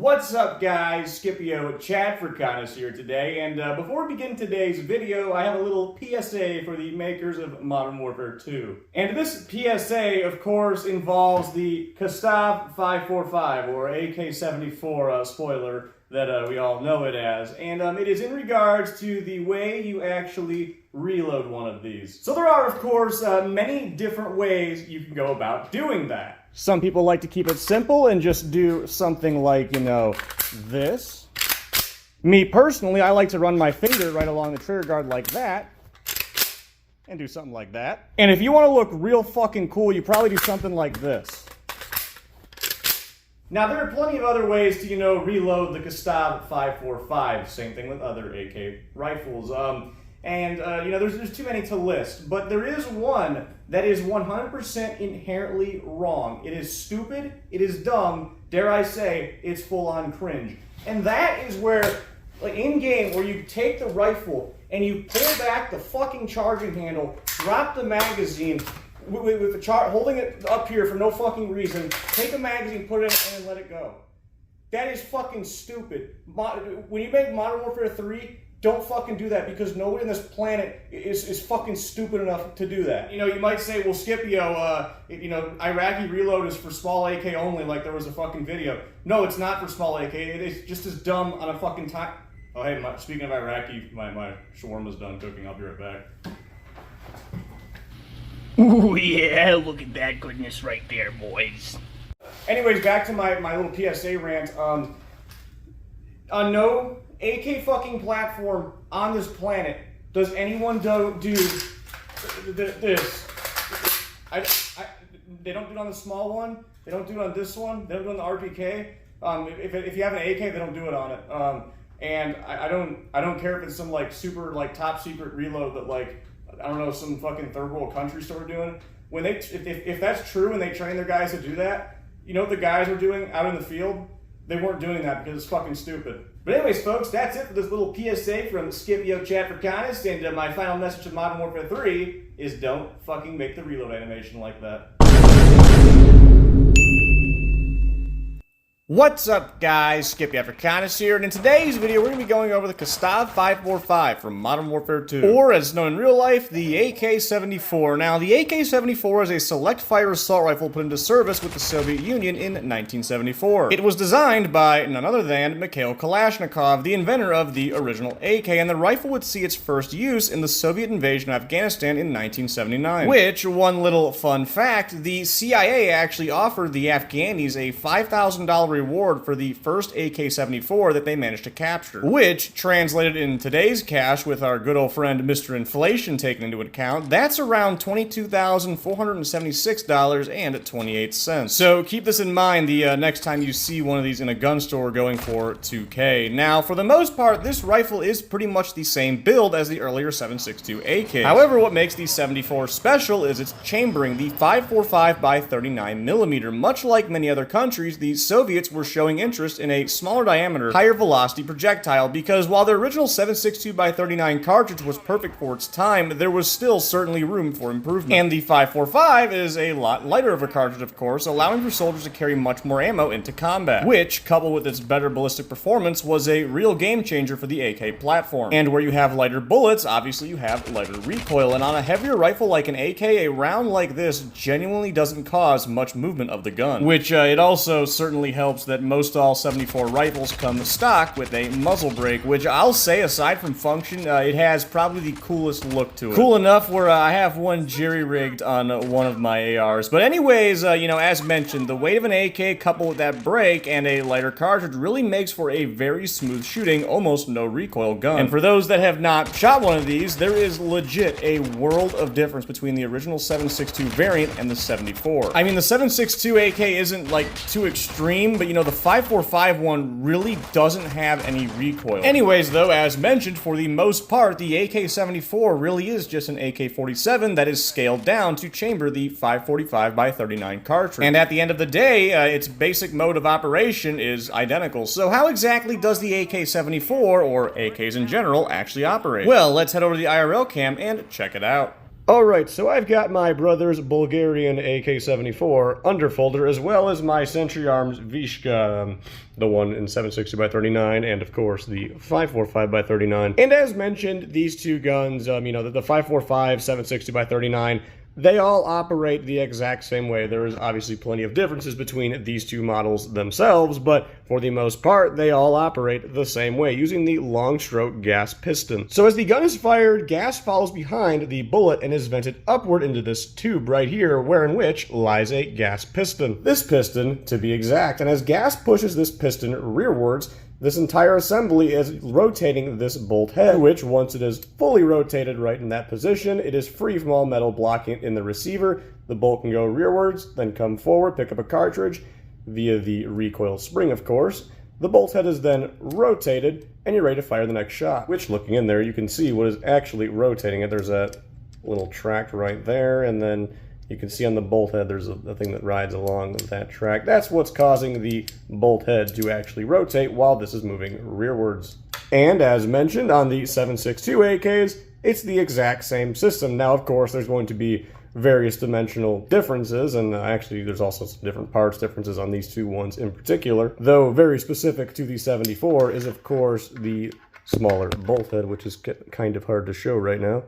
What's up, guys? Scipio Chad for Connoisseur today, and before we begin today's video, I have a little PSA for the makers of Modern Warfare 2. And this PSA, of course, involves the Kastov 545, or AK-74 spoiler that we all know it as, and it is in regards to the way you actually reload one of these. So there are, of course, many different ways you can go about doing that. Some people like to keep it simple and just do something like, this. Me personally, I like to run my finger right along the trigger guard like that, and do something like that. And if you want to look real fucking cool, you probably do something like this. Now, there are plenty of other ways to, reload the Kastov 545. Same thing with other AK rifles. There's too many to list. But there is one that is 100% inherently wrong. It is stupid, it is dumb, dare I say, it's full-on cringe. And that is where, in-game, where you take the rifle and you pull back the fucking charging handle, drop the magazine, with the holding it up here for no fucking reason, take a magazine, put it in, and let it go. That is fucking stupid. When you make Modern Warfare 3, don't fucking do that, because nobody on this planet is fucking stupid enough to do that. You might say, well, Scipio, Iraqi reload is for small AK only, like there was a fucking video. No, it's not for small AK. It is just as dumb on a fucking time. Oh, hey, speaking of Iraqi, my shawarma's done cooking. I'll be right back. Ooh, yeah, look at that goodness right there, boys. Anyways, back to my little PSA rant. On no AK fucking platform on this planet does anyone do this. They don't do it on the small one. They don't do it on this one. They don't do it on the RPK. If you have an AK, they don't do it on it. And I don't care if it's some super top secret reload that I don't know, some fucking third world country started doing. When if that's true and they train their guys to do that, what the guys are doing out in the field? They weren't doing that because it's fucking stupid. But anyways, folks, that's it for this little PSA from Scipio Chat for Kindness, and my final message to Modern Warfare 3 is don't fucking make the reload animation like that. What's up, guys? Scipio for Kindness here, and in today's video, we're going to be going over the Kastov 545 from Modern Warfare 2, or as known in real life, the AK-74. Now, the AK-74 is a select fire assault rifle put into service with the Soviet Union in 1974. It was designed by none other than Mikhail Kalashnikov, the inventor of the original AK, and the rifle would see its first use in the Soviet invasion of Afghanistan in 1979. Which, one little fun fact, the CIA actually offered the Afghanis a $5,000 reward for the first AK-74 that they managed to capture, which, translated in today's cash with our good old friend Mr. Inflation taken into account, that's around $22,476.28. So keep this in mind the next time you see one of these in a gun store going for $2K. Now, for the most part, this rifle is pretty much the same build as the earlier 7.62 AK. However, what makes the 74 special is its chambering, the 545 by 39mm. Much like many other countries, the Soviets were showing interest in a smaller diameter, higher velocity projectile, because while the original 7.62 by 39 cartridge was perfect for its time, there was still certainly room for improvement. And the 545 is a lot lighter of a cartridge, of course, allowing for soldiers to carry much more ammo into combat, which, coupled with its better ballistic performance, was a real game changer for the AK platform. And where you have lighter bullets, obviously you have lighter recoil, and on a heavier rifle like an AK, a round like this genuinely doesn't cause much movement of the gun, which it also certainly helps that most all 74 rifles come stock with a muzzle brake, which I'll say, aside from function, it has probably the coolest look to it. Cool enough where I have one jerry-rigged on one of my ARs. But anyways, as mentioned, the weight of an AK coupled with that brake and a lighter cartridge really makes for a very smooth shooting, almost no recoil gun. And for those that have not shot one of these, there is legit a world of difference between the original 7.62 variant and the 74. I mean, the 7.62 AK isn't too extreme, but the 545 one really doesn't have any recoil. Anyways, though, as mentioned, for the most part, the AK-74 really is just an AK-47 that is scaled down to chamber the 545 by 39 cartridge. And at the end of the day, its basic mode of operation is identical. So how exactly does the AK-74, or AKs in general, actually operate? Well, let's head over to the IRL cam and check it out. Alright, so I've got my brother's Bulgarian AK-74 underfolder, as well as my Century Arms Vishka, the one in 760x39, and of course the 545x39. And as mentioned, these two guns, the 545 760x39, they all operate the exact same way. There is obviously plenty of differences between these two models themselves, but for the most part, they all operate the same way, using the long stroke gas piston. So as the gun is fired, gas follows behind the bullet and is vented upward into this tube right here, wherein which lies a gas piston. This piston, to be exact, and as gas pushes this piston rearwards, this entire assembly is rotating this bolt head, which once it is fully rotated right in that position, it is free from all metal blocking it in the receiver. The bolt can go rearwards, then come forward, pick up a cartridge via the recoil spring, of course. The bolt head is then rotated, and you're ready to fire the next shot, which, looking in there, you can see what is actually rotating it. There's that little track right there, and then you can see on the bolt head there's a thing that rides along with that track. That's what's causing the bolt head to actually rotate while this is moving rearwards. And as mentioned on the 7.62 AKs, it's the exact same system. Now, of course, there's going to be various dimensional differences, and actually there's also some different parts differences on these two ones in particular, though very specific to the 74 is, of course, the smaller bolt head, which is kind of hard to show right now.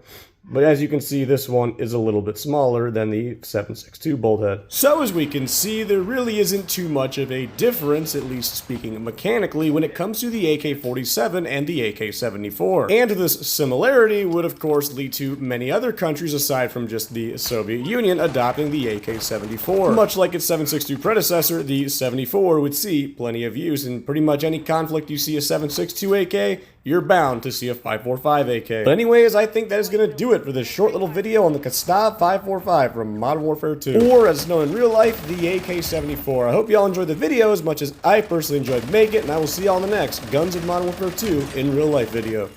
But as you can see, this one is a little bit smaller than the 7.62 bolt head. So as we can see, there really isn't too much of a difference, at least speaking mechanically, when it comes to the AK-47 and the AK-74. And this similarity would of course lead to many other countries aside from just the Soviet Union adopting the AK-74. Much like its 7.62 predecessor, the 74 would see plenty of use in pretty much any conflict you see a 7.62 AK, you're bound to see a 5.45 AK. But anyways, I think that is going to do it for this short little video on the Kastov 5.45 from Modern Warfare 2, or as it's known in real life, the AK-74. I hope you all enjoyed the video as much as I personally enjoyed making it, and I will see you all in the next Guns of Modern Warfare 2 in real life video.